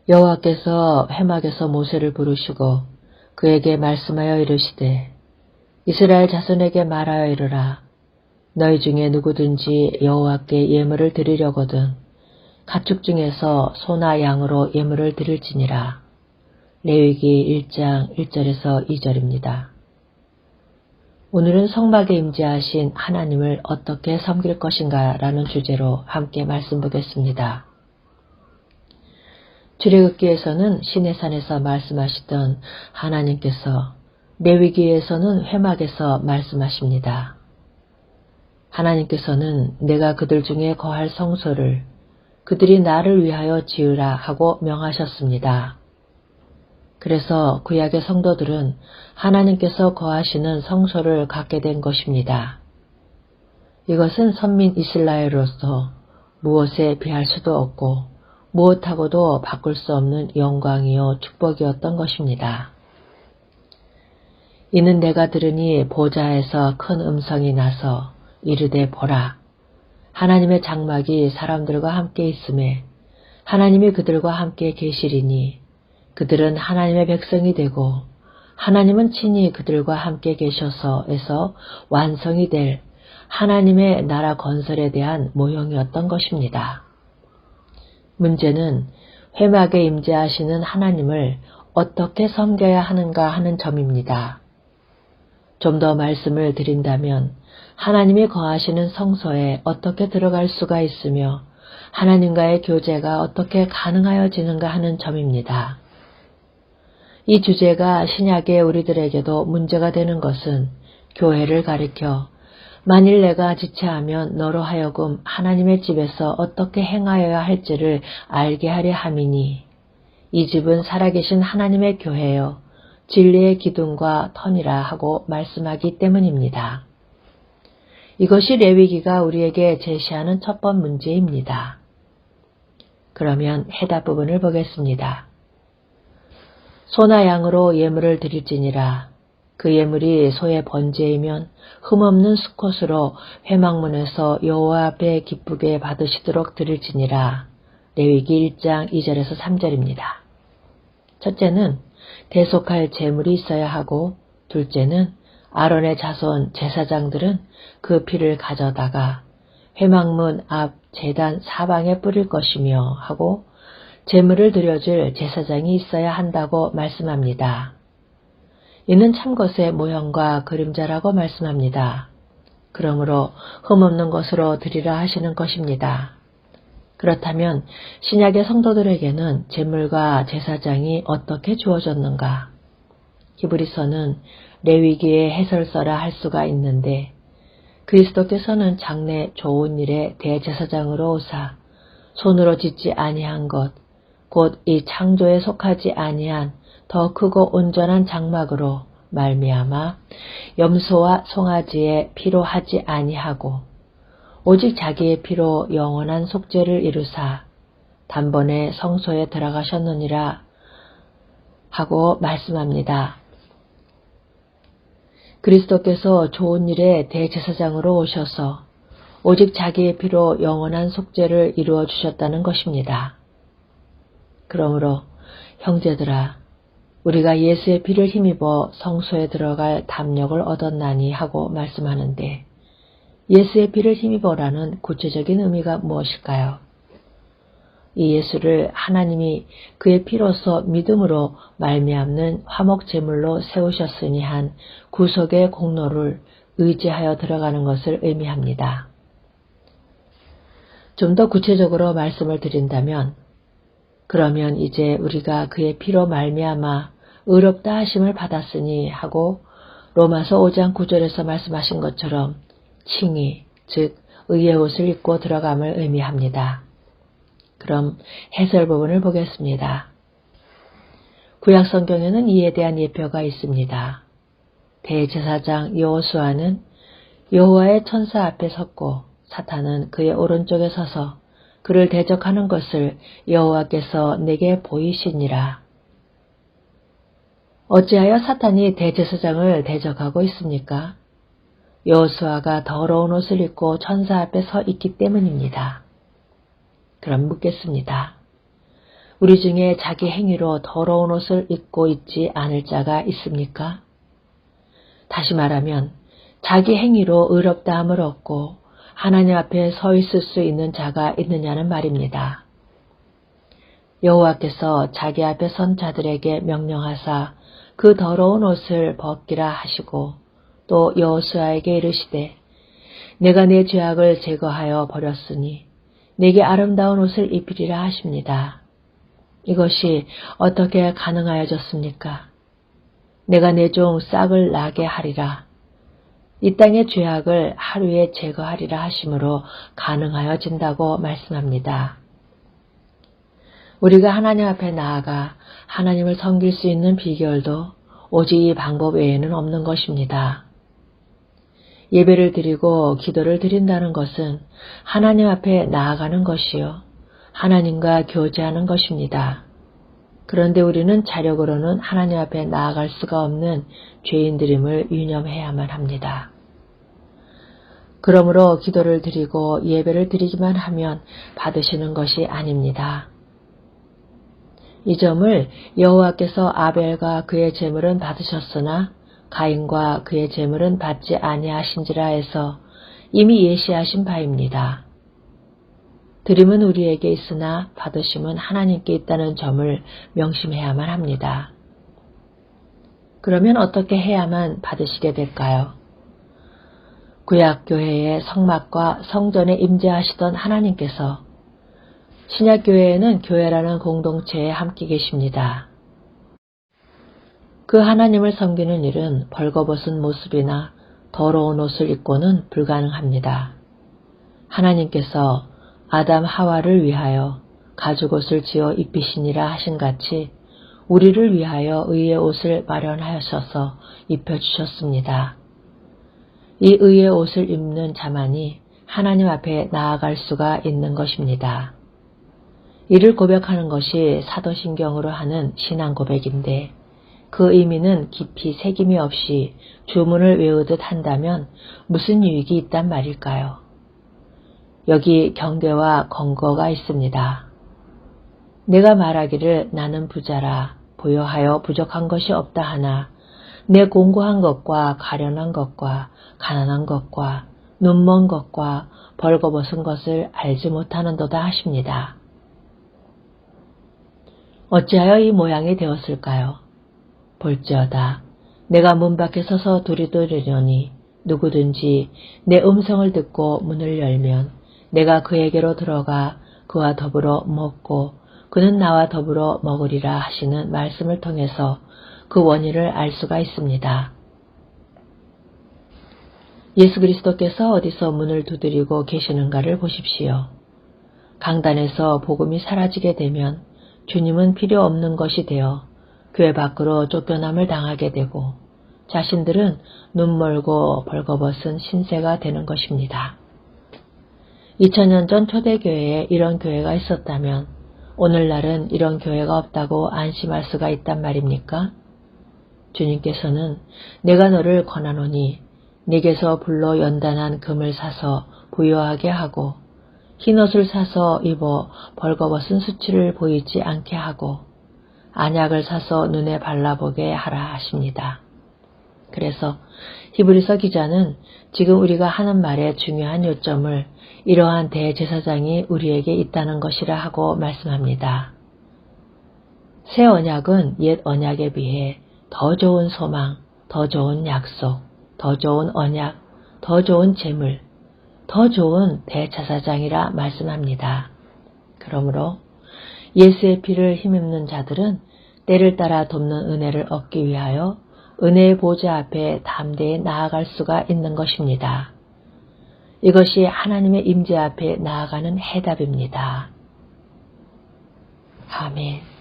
여호와께서 회막에서 모세를 부르시고 그에게 말씀하여 이르시되 이스라엘 자손에게 말하여 이르라. 너희 중에 누구든지 여호와께 예물을 드리려거든 가축 중에서 소나 양으로 예물을 드릴지니라. 레위기 1장 1절에서 2절입니다. 오늘은 성막에 임재하신 하나님을 어떻게 섬길 것인가 라는 주제로 함께 말씀 보겠습니다. 출애굽기에서는 시내산에서 말씀하시던 하나님께서 레위기에서는 회막에서 말씀하십니다. 하나님께서는 내가 그들 중에 거할 성소를 그들이 나를 위하여 지으라 하고 명하셨습니다. 그래서 구약의 성도들은 하나님께서 거하시는 성소를 갖게 된 것입니다. 이것은 선민 이스라엘로서 무엇에 비할 수도 없고 무엇하고도 바꿀 수 없는 영광이요 축복이었던 것입니다. 이는 내가 들으니 보좌에서 큰 음성이 나서 이르되 보라. 하나님의 장막이 사람들과 함께 있음에 하나님이 그들과 함께 계시리니 그들은 하나님의 백성이 되고 하나님은 친히 그들과 함께 계셔서에서 완성이 될 하나님의 나라 건설에 대한 모형이었던 것입니다. 문제는 회막에 임재하시는 하나님을 어떻게 섬겨야 하는가 하는 점입니다. 좀 더 말씀을 드린다면 하나님이 거하시는 성소에 어떻게 들어갈 수가 있으며 하나님과의 교제가 어떻게 가능하여지는가 하는 점입니다. 이 주제가 신약의 우리들에게도 문제가 되는 것은 교회를 가리켜 만일 내가 지체하면 너로 하여금 하나님의 집에서 어떻게 행하여야 할지를 알게 하려 함이니 이 집은 살아계신 하나님의 교회요 진리의 기둥과 터니라 하고 말씀하기 때문입니다. 이것이 레위기가 우리에게 제시하는 첫 번 문제입니다. 그러면 해답 부분을 보겠습니다. 소나 양으로 예물을 드릴지니라. 그 예물이 소의 번제이면 흠없는 수컷으로 회막문에서 여호와 앞에 기쁘게 받으시도록 드릴지니라. 레위기 1장 2절에서 3절입니다. 첫째는 대속할 제물이 있어야 하고 둘째는 아론의 자손 제사장들은 그 피를 가져다가 회막문 앞 제단 사방에 뿌릴 것이며 하고 제물을 드려줄 제사장이 있어야 한다고 말씀합니다. 이는 참것의 모형과 그림자라고 말씀합니다. 그러므로 흠없는 것으로 드리라 하시는 것입니다. 그렇다면 신약의 성도들에게는 제물과 제사장이 어떻게 주어졌는가? 히브리서는 레위기의 해설서라 할 수가 있는데 그리스도께서는 장래 좋은 일의 대제사장으로 오사 손으로 짓지 아니한 것 곧 이 창조에 속하지 아니한 더 크고 온전한 장막으로 말미암아 염소와 송아지의 피로 하지 아니하고 오직 자기의 피로 영원한 속죄를 이루사 단번에 성소에 들어가셨느니라 하고 말씀합니다. 그리스도께서 좋은 일의 대제사장으로 오셔서 오직 자기의 피로 영원한 속죄를 이루어 주셨다는 것입니다. 그러므로 형제들아 우리가 예수의 피를 힘입어 성소에 들어갈 담력을 얻었나니 하고 말씀하는데 예수의 피를 힘입어라는 구체적인 의미가 무엇일까요? 이 예수를 하나님이 그의 피로서 믿음으로 말미암는 화목제물로 세우셨으니 한 구속의 공로를 의지하여 들어가는 것을 의미합니다. 좀 더 구체적으로 말씀을 드린다면 그러면 이제 우리가 그의 피로 말미암아 의롭다 하심을 받았으니 하고 로마서 5장 9절에서 말씀하신 것처럼 칭의, 즉 의의 옷을 입고 들어감을 의미합니다. 그럼 해설 부분을 보겠습니다. 구약 성경에는 이에 대한 예표가 있습니다. 대제사장 여호수아는 여호와의 천사 앞에 섰고 사탄은 그의 오른쪽에 서서 그를 대적하는 것을 여호와께서 내게 보이시니라. 어찌하여 사탄이 대제사장을 대적하고 있습니까? 여호수아가 더러운 옷을 입고 천사 앞에 서 있기 때문입니다. 그럼 묻겠습니다. 우리 중에 자기 행위로 더러운 옷을 입고 있지 않을 자가 있습니까? 다시 말하면 자기 행위로 의롭다함을 얻고 하나님 앞에 서 있을 수 있는 자가 있느냐는 말입니다. 여호와께서 자기 앞에 선 자들에게 명령하사 그 더러운 옷을 벗기라 하시고 또 여호수아에게 이르시되 내가 내 죄악을 제거하여 버렸으니 내게 아름다운 옷을 입히리라 하십니다. 이것이 어떻게 가능하여졌습니까? 내가 내 종 싹을 나게 하리라. 이 땅의 죄악을 하루에 제거하리라 하심으로 가능하여진다고 말씀합니다. 우리가 하나님 앞에 나아가 하나님을 섬길 수 있는 비결도 오직 이 방법 외에는 없는 것입니다. 예배를 드리고 기도를 드린다는 것은 하나님 앞에 나아가는 것이요. 하나님과 교제하는 것입니다. 그런데 우리는 자력으로는 하나님 앞에 나아갈 수가 없는 죄인들임을 유념해야만 합니다. 그러므로 기도를 드리고 예배를 드리기만 하면 받으시는 것이 아닙니다. 이 점을 여호와께서 아벨과 그의 제물은 받으셨으나 가인과 그의 제물은 받지 아니하신지라 해서 이미 예시하신 바입니다. 드림은 우리에게 있으나 받으심은 하나님께 있다는 점을 명심해야만 합니다. 그러면 어떻게 해야만 받으시게 될까요? 구약교회의 성막과 성전에 임재하시던 하나님께서 신약교회에는 교회라는 공동체에 함께 계십니다. 그 하나님을 섬기는 일은 벌거벗은 모습이나 더러운 옷을 입고는 불가능합니다. 하나님께서 아담 하와를 위하여 가죽옷을 지어 입히시니라 하신같이 우리를 위하여 의의 옷을 마련하셔서 입혀주셨습니다. 이 의의 옷을 입는 자만이 하나님 앞에 나아갈 수가 있는 것입니다. 이를 고백하는 것이 사도신경으로 하는 신앙 고백인데 그 의미는 깊이 새김이 없이 주문을 외우듯 한다면 무슨 유익이 있단 말일까요? 여기 경계와 권고가 있습니다. 내가 말하기를 나는 부자라 부여하여 부족한 것이 없다 하나 내 공고한 것과 가련한 것과 가난한 것과 눈먼 것과 벌거벗은 것을 알지 못하는도다 하십니다. 어찌하여 이 모양이 되었을까요? 볼지어다 내가 문 밖에 서서 두리두리려니 누구든지 내 음성을 듣고 문을 열면 내가 그에게로 들어가 그와 더불어 먹고 그는 나와 더불어 먹으리라 하시는 말씀을 통해서 그 원인을 알 수가 있습니다. 예수 그리스도께서 어디서 문을 두드리고 계시는가를 보십시오. 강단에서 복음이 사라지게 되면 주님은 필요 없는 것이 되어 교회 밖으로 쫓겨남을 당하게 되고 자신들은 눈멀고 벌거벗은 신세가 되는 것입니다. 2000년 전 초대교회에 이런 교회가 있었다면 오늘날은 이런 교회가 없다고 안심할 수가 있단 말입니까? 주님께서는 내가 너를 권하노니 네게서 불로 연단한 금을 사서 부요하게 하고 흰옷을 사서 입어 벌거벗은 수치를 보이지 않게 하고 안약을 사서 눈에 발라보게 하라 하십니다. 그래서 히브리서 기자는 지금 우리가 하는 말의 중요한 요점을 이러한 대제사장이 우리에게 있다는 것이라 하고 말씀합니다. 새 언약은 옛 언약에 비해 더 좋은 소망, 더 좋은 약속, 더 좋은 언약, 더 좋은 제물, 더 좋은 대제사장이라 말씀합니다. 그러므로 예수의 피를 힘입는 자들은 때를 따라 돕는 은혜를 얻기 위하여 은혜의 보좌 앞에 담대히 나아갈 수가 있는 것입니다. 이것이 하나님의 임재 앞에 나아가는 해답입니다. 아멘.